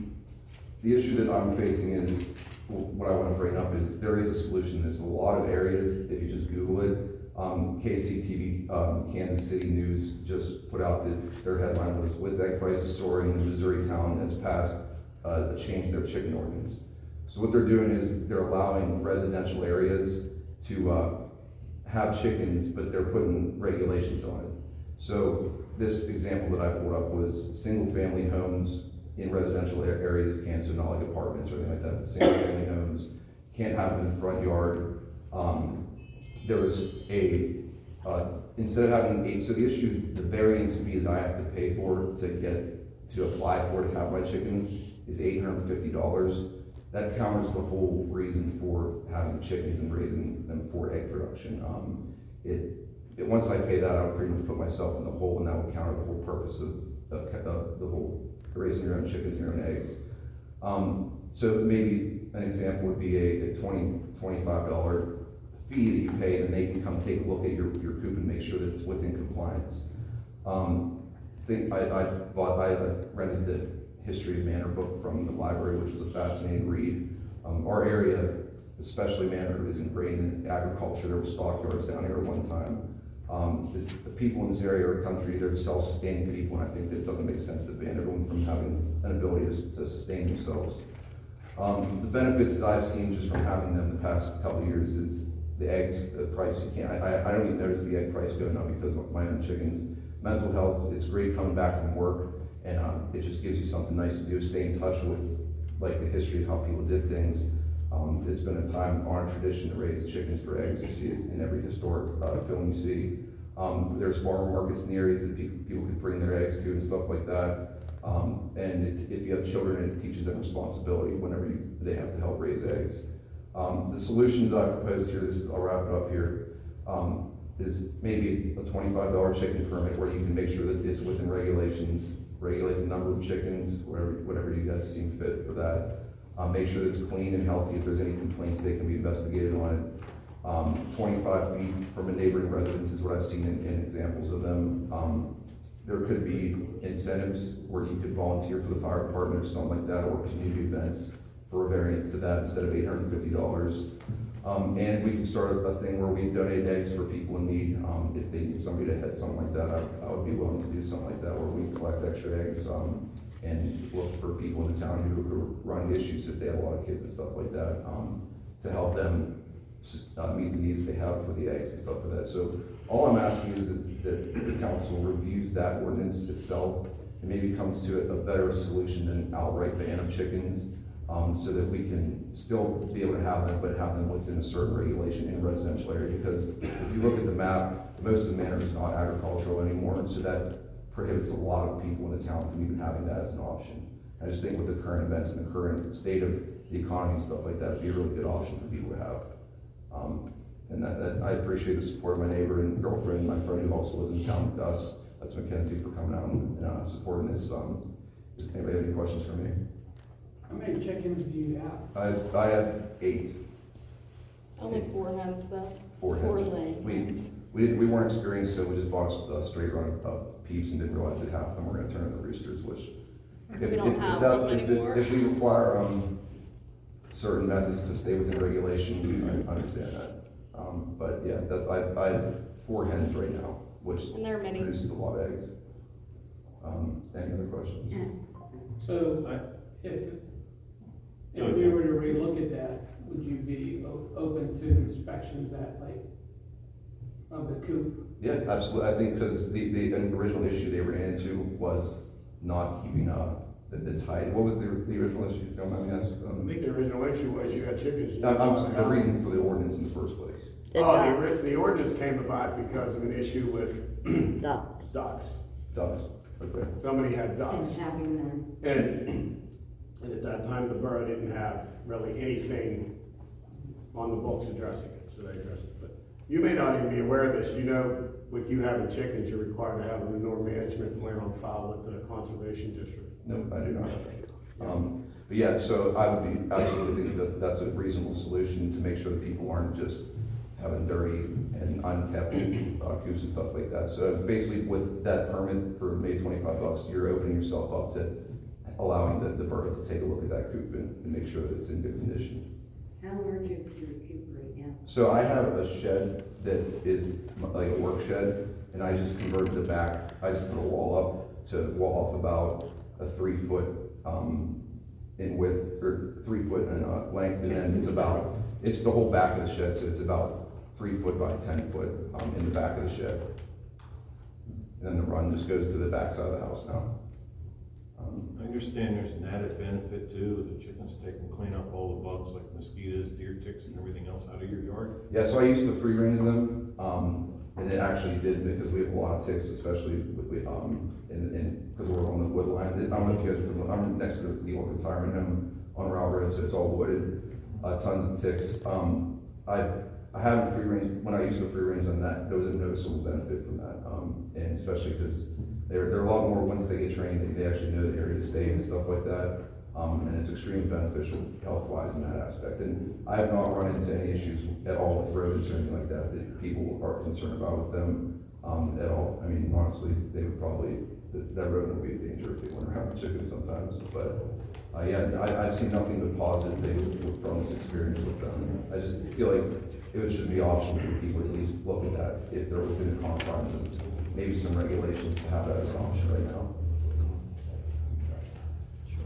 issue that I'm facing is, what I want to bring up is, there is a solution. There's a lot of areas, if you just Google it. KCTV, Kansas City News just put out that their headline was, "With egg prices soaring, the Missouri town has passed to change their chicken ordinance." So what they're doing is they're allowing residential areas to have chickens, but they're putting regulations on it. So this example that I pulled up was single-family homes in residential areas can't, so not like apartments or anything like that, but single-family homes can't have them in the front yard. There was instead of having 8, so the issue is the variance fee that I have to pay for to apply for to have my chickens is $850. That counters the whole reason for having chickens and raising them for egg production. Once I pay that, I would pretty much put myself in the hole, and that would counter the whole purpose of the whole raising your own chickens and your own eggs. So maybe an example would be a $25 fee that you pay, and they can come take a look at your coop and make sure that it's within compliance. I rented the History of Manor book from the library, which was a fascinating read. Our area, especially Manor, is ingrained in agriculture. There were stockyards down here at one time. The people in this area are country, they're self-sustaining people, and I think that it doesn't make sense to ban everyone from having an ability to sustain themselves. The benefits that I've seen just from having them the past couple of years is the eggs, the price. I don't even notice the egg price going up because of my own chickens. Mental health, it's great coming back from work, and it just gives you something nice to do, stay in touch with like the history of how people did things. It's been a time-honored tradition to raise chickens for eggs. You see it in every historic film you see. There's farm markets in the areas that people could bring their eggs to and stuff like that. And if you have children, it teaches them responsibility whenever they have to help raise eggs. The solutions I propose here, I'll wrap it up here, is maybe a $25 chicken permit where you can make sure that it's within regulations, regulate the number of chickens, whatever you guys seem fit for that. Make sure that it's clean and healthy. If there's any complaints, they can be investigated on it. 25 feet from a neighboring residence is what I've seen in examples of them. There could be incentives where you could volunteer for the fire department or something like that, or community events for a variance to that instead of $850. And we can start a thing where we donate eggs for people in need. If they need somebody to head something like that, I would be willing to do something like that, where we collect extra eggs, and look for people in the town who run issues if they have a lot of kids and stuff like that, to help them meet the needs they have for the eggs and stuff like that. So all I'm asking is that the council reviews that ordinance itself and maybe comes to a better solution than outright ban of chickens, so that we can still be able to have them, but have them within a certain regulation in a residential area. Because if you look at the map, most of Manor is not agricultural anymore, so that prohibits a lot of people in the town from even having that as an option. I just think with the current events and the current state of the economy and stuff like that, it'd be a really good option for people to have. And that I appreciate the support of my neighbor and girlfriend, my friend who also lives in town with us. That's Mackenzie, for coming out and supporting this. Does anybody have any questions for me? How many chickens do you have? I have 8. Only 4 hens though. 4 4 hens. laying. We weren't experienced, so we just bought a straight run of peeps and didn't realize that half of them were gonna turn into roosters, which. We don't have them anymore. If we require, certain methods to stay within regulation, I understand that. But yeah, I have 4 hens right now, which And there are many. produces a lot of eggs. Any other questions? So if we were to relook at that, would you be open to inspections of the coop? Yeah, absolutely. I think because the original issue they ran into was not keeping the tide. What was the original issue? Don't mind me asking. I think the original issue was you had chickens. The reason for the ordinance in the first place. The ordinance came about because of an issue with ducks. Ducks, okay. Somebody had ducks. And having them. And at that time, the borough didn't have really anything on the books addressing it, so they addressed it. But you may not even be aware of this. Do you know, with you having chickens, you're required to have a manure management plan on file with the conservation district? No, I do not. But yeah, so I would be absolutely think that that's a reasonable solution to make sure that people aren't just having dirty and unkept coops and stuff like that. So basically, with that permit for maybe $25, you're opening yourself up to allowing the borough to take a look at that coop and make sure that it's in good condition. How large is your coop right now? So I have a shed that is like a work shed, and I just converted the back. I just put a wall up to wall off about a 3 foot in width, or 3 foot in length, and then it's the whole back of the shed, so it's about 3 foot by 10 foot in the back of the shed. And then the run just goes to the back side of the house now. I understand there's an added benefit too. The chickens take and clean up all the bugs like mosquitoes, deer ticks, and everything else out of your yard. Yeah, so I used to free range them, and it actually did, because we have a lot of ticks, especially because we're on the wood line. I don't know if you guys are familiar. I'm next to the old retirement home on Route Road, so it's all wooded, tons of ticks. I haven't free range, when I used to free range on that, there was a noticeable benefit from that, and especially because they're a lot more, once they get trained, they actually know the area to stay in and stuff like that. And it's extremely beneficial health-wise in that aspect. And I have not run into any issues at all with rodents or anything like that people are concerned about with them at all. I mean, honestly, they would probably, that rodent would be a danger if they went around the chickens sometimes. But yeah, I've seen nothing but positive things from this experience with them. I just feel like it should be optional for people to at least look at that if they're within the confines of maybe some regulations to have that as an option right now.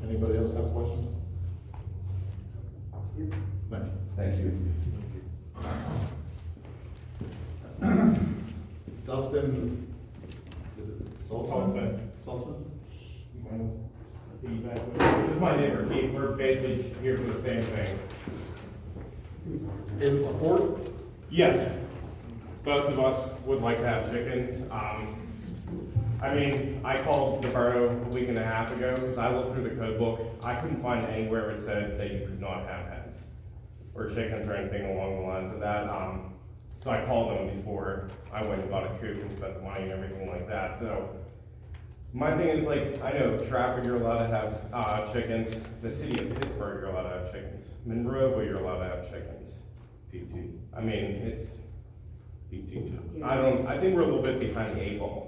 Anybody else have questions? Thank you. Dustin, is it Saltzman? Saltzman? This is my neighbor, Keith. We're basically here for the same thing. In support? Yes. Both of us would like to have chickens. I mean, I called the borough a week and a half ago because I looked through the code book. I couldn't find anywhere where it said that you could not have hens or chickens or anything along the lines of that. So I called them before I went and bought a coop and spent the money and everything like that. So my thing is, like, I know Trafford, you're allowed to have chickens. The city of Pittsburgh, you're allowed to have chickens. Monroeville, you're allowed to have chickens. PT. I mean, it's, PT too. I think we're a little bit behind the 8 ball.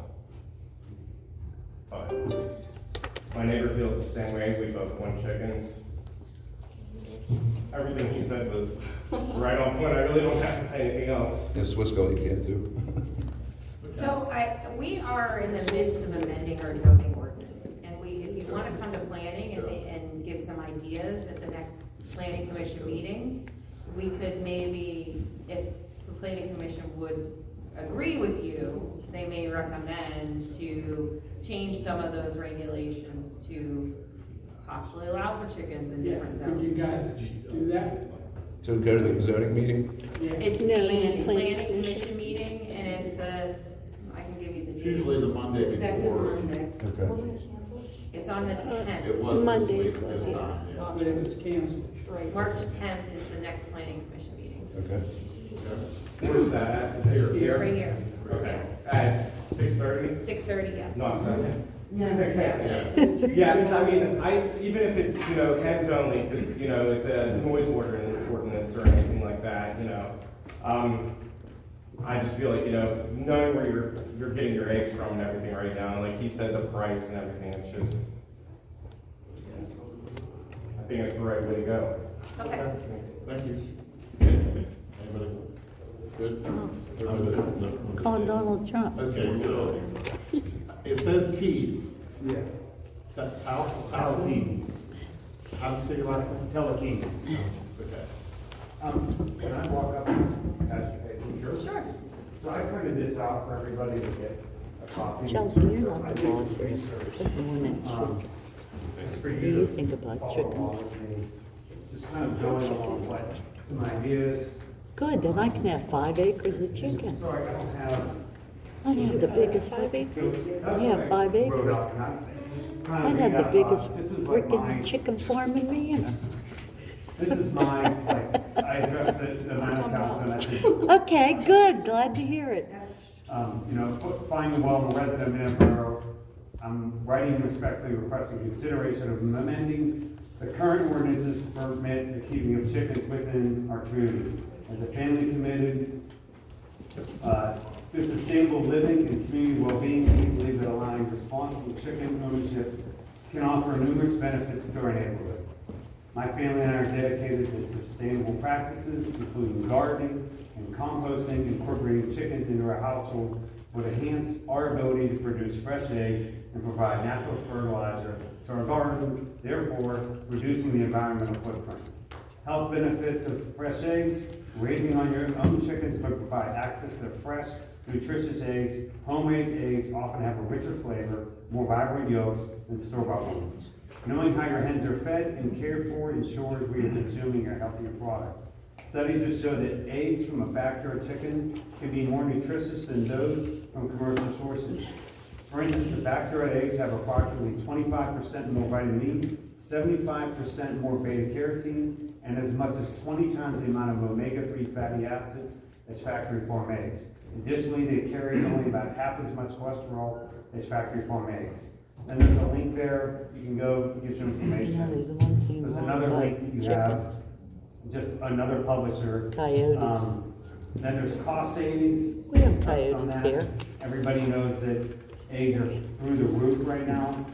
But my neighbor feels the same way. We both want chickens. everything he said was right on point. I really don't have to say anything else. In Swissville, you can't do. So we are in the midst of amending our zoning ordinance, and if you wanna come to planning and give some ideas at the next planning commission meeting, we could maybe, if the planning commission would agree with you, they may recommend to change some of those regulations to possibly allow for chickens in different zones. Could you guys do that? So go to the zoning meeting? It's No, the planning planning commission. commission meeting, and it's I can give you the It's date. usually the Monday Second before. Monday. Okay. It's on the 10th. It was this Mondays, week, this Monday. time, yeah. But it was canceled. March 10th is the next planning commission meeting. Okay. Where's that at? Is it here? Right here. Okay. At 6:30? 6:30, yes. Not Sunday. No, Yeah, 'cause I mean, even if it's, heads only, because, it's a noise ordinance or anything like that, I just feel like, knowing where you're getting your eggs from and everything right now, like he said, the price and everything, it's just, I think it's the right way to go. Okay. Thank you. Anybody? Good? Call Donald Trump. Okay, so it says Keith. Yeah. Al Keith. How do you say your last name? Telekine. Okay. Can I walk up? Sure. So I printed this out for everybody to get a copy. Chelsea, you're So not I the did boss some here. research, Just the one that's Just for What do you you to think about follow chickens? along with me. Just kind of going along what some ideas. good, then I can have 5 acres of chicken. Sorry, I don't have. I'd have the biggest 5 acres. I have 5 Wrote acres. up, and I'm trying to I'd have read the out biggest loud. This is like my, freaking chicken farm in Maine. this is my, I addressed the land council and I said, Okay, good, glad to hear it. finding well in a resident of Middleborough, I'm writing respectfully requesting consideration of amending the current ordinances to permit the keeping of chickens within our community. As a family committed to sustainable living and community well-being, we believe that allowing responsible chicken ownership can offer numerous benefits to our neighborhood. My family and I are dedicated to sustainable practices, including gardening and composting, incorporating chickens into our household would enhance our ability to produce fresh eggs and provide natural fertilizer to our gardens, therefore reducing the environmental footprint. Health benefits of fresh eggs: raising on your own chickens would provide access to fresh, nutritious eggs. Home-raised eggs often have a richer flavor, more vibrant yolks than store-bought ones. Knowing how your hens are fed and cared for ensures we are consuming a healthier product. Studies have shown that eggs from a backyard chicken can be more nutritious than those from commercial sources. For instance, the backyard eggs have approximately 25% more vitamin E, 75% more beta-carotene, and as much as 20 times the amount of omega-3 fatty acids as factory farm eggs. Additionally, they carry only about half as much cholesterol as factory farm eggs. Then there's a link there, you can go get some information. Yeah, there's one thing There's wrong another about link that you have, chickens. just another publisher. Coyotes. Then there's cost savings. We have Touched on coyotes that. here. Everybody knows that eggs are through the roof right now.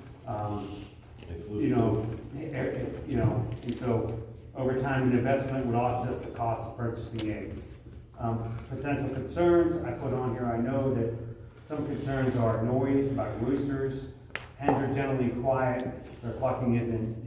And so over time, an investment would offset the cost of purchasing eggs. Potential concerns I put on here, I know that some concerns are noise, about roosters. Hens are generally quiet, their clucking isn't,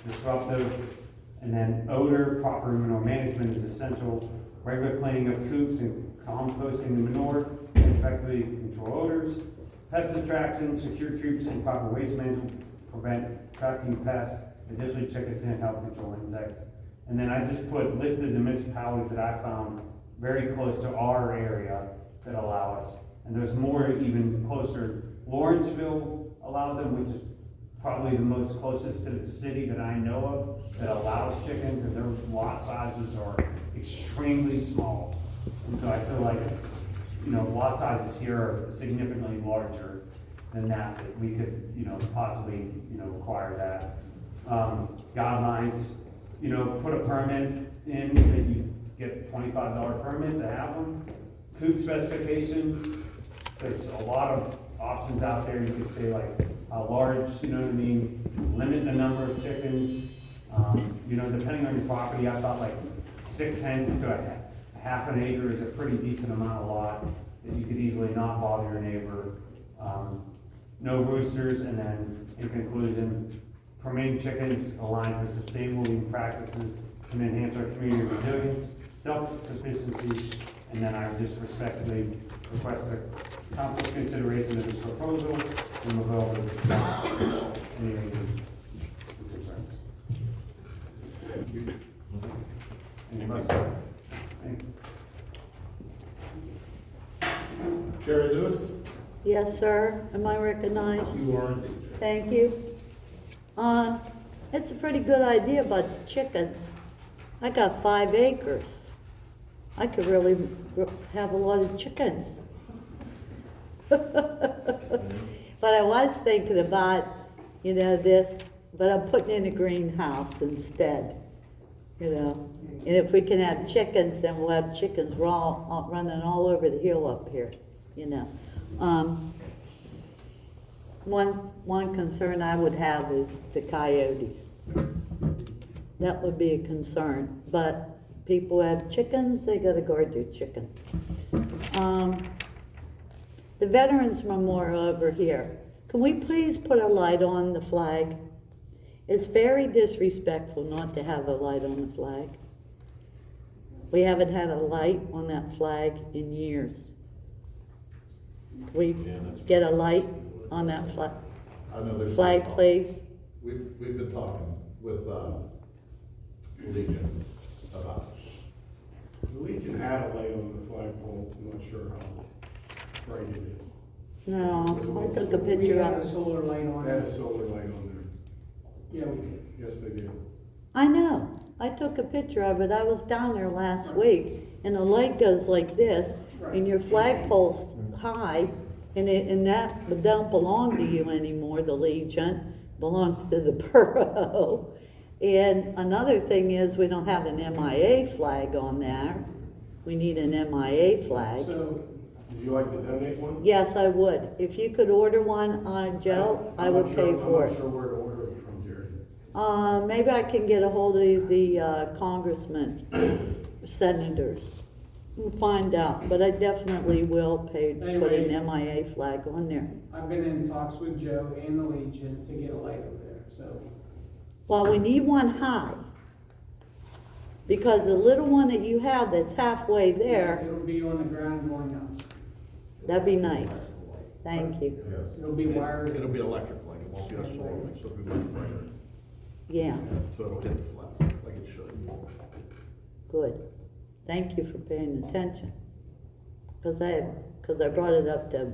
disruptive. And then odor, proper manure management is essential. Regular cleaning of coops and composting the manure can effectively control odors. Pest attraction, secure coops, and proper waste management prevent tracking pests. Additionally, chickens can help control insects. And then I just listed the municipalities that I found very close to our area that allow us. And there's more even closer. Lawrenceville allows them, which is probably the most closest to the city that I know of that allows chickens, and their lot sizes are extremely small. And so I feel like, lot sizes here are significantly larger than that we could, possibly, require that. Guidelines, put a permit in that you get a $25 permit to have them. Coop specifications, there's a lot of options out there. You could say like how large, limit the number of chickens. You know, depending on your property, I thought like 6 hens to a half an acre is a pretty decent amount of lot that you could easily not bother your neighbor. No roosters, and then in conclusion, permitting chickens aligns with sustainable living practices and enhance our community resilience, self-sufficiency, and then I just respectfully request the council's consideration of this proposal and move over to discuss any of the concerns. Thank you. Any questions? Thanks. Jerry Lewis? Yes, sir. Am I recognized? You are indeed. Thank you. It's a pretty good idea about the chickens. I got 5 acres. I could really have a lot of chickens. But I was thinking about, you know, this, but I'm putting in a greenhouse instead, you know. And if we can have chickens, then we'll have chickens running all over the hill up here, you know. One concern I would have is the coyotes. That would be a concern, but people have chickens, they gotta guard their chickens. The Veterans Memorial over here, can we please put a light on the flag? It's very disrespectful not to have a light on the flag. We haven't had a light on that flag in years. Can we get a light on that flag? I know there's. Flag, please. We've been talking with, Legion about it. The Legion had a light on the flagpole, I'm not sure how bright it is. No, I took a We picture had of a it. solar light on They had a it. solar light on Yeah, we did. there. Yes, they did. I know. I took a picture of it. I was down there last week, and the light goes like this, and your flagpole's high, and that don't belong to you anymore, the Legion, belongs to the borough. And another thing is, we don't have an MIA flag on there. We need an MIA flag. So, Would you like to donate one? Yes, I would. If you could order one, Joe, I would pay for I'm not it. sure where to order it from, Jerry. Maybe I can get a hold of the congressmen, senators, and find out, but I definitely will pay to put an MIA flag on there. I've been in talks with Joe and the Legion to get a light over there, so. Well, we need one high, because the little one that you have that's halfway there, It'll be on the ground going up. that'd be nice. Thank you. Yes. It'll be wired. It'll be electric, like it won't be a solar, like, so it'll be much brighter. Yeah, So it'll hit the flat, like it should. good. Thank you for paying attention. Because I brought it up to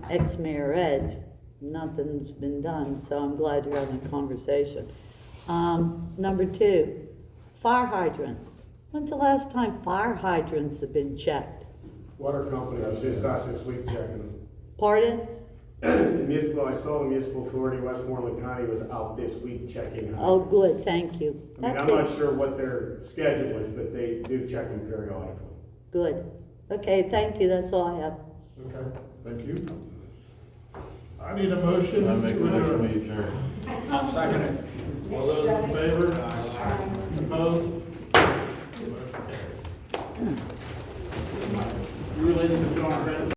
ex-mayor Ed, nothing's been done, so I'm glad you're having a conversation. Number 2, fire hydrants. When's the last time fire hydrants have been checked? Water company, I was just out this week checking them. Pardon? The municipal, I saw the municipal authority, Westmoreland County was out this week checking. Oh, good, thank you. I mean, That's I'm not it. sure what their schedule is, but they do check them periodically. Good. Okay, thank you, that's all I have. Okay, thank you. I need a motion. I make a to motion, adjourn. we adjourn. I'll second it. All those in favor? Opposed? Motion carries. You related to John Grant?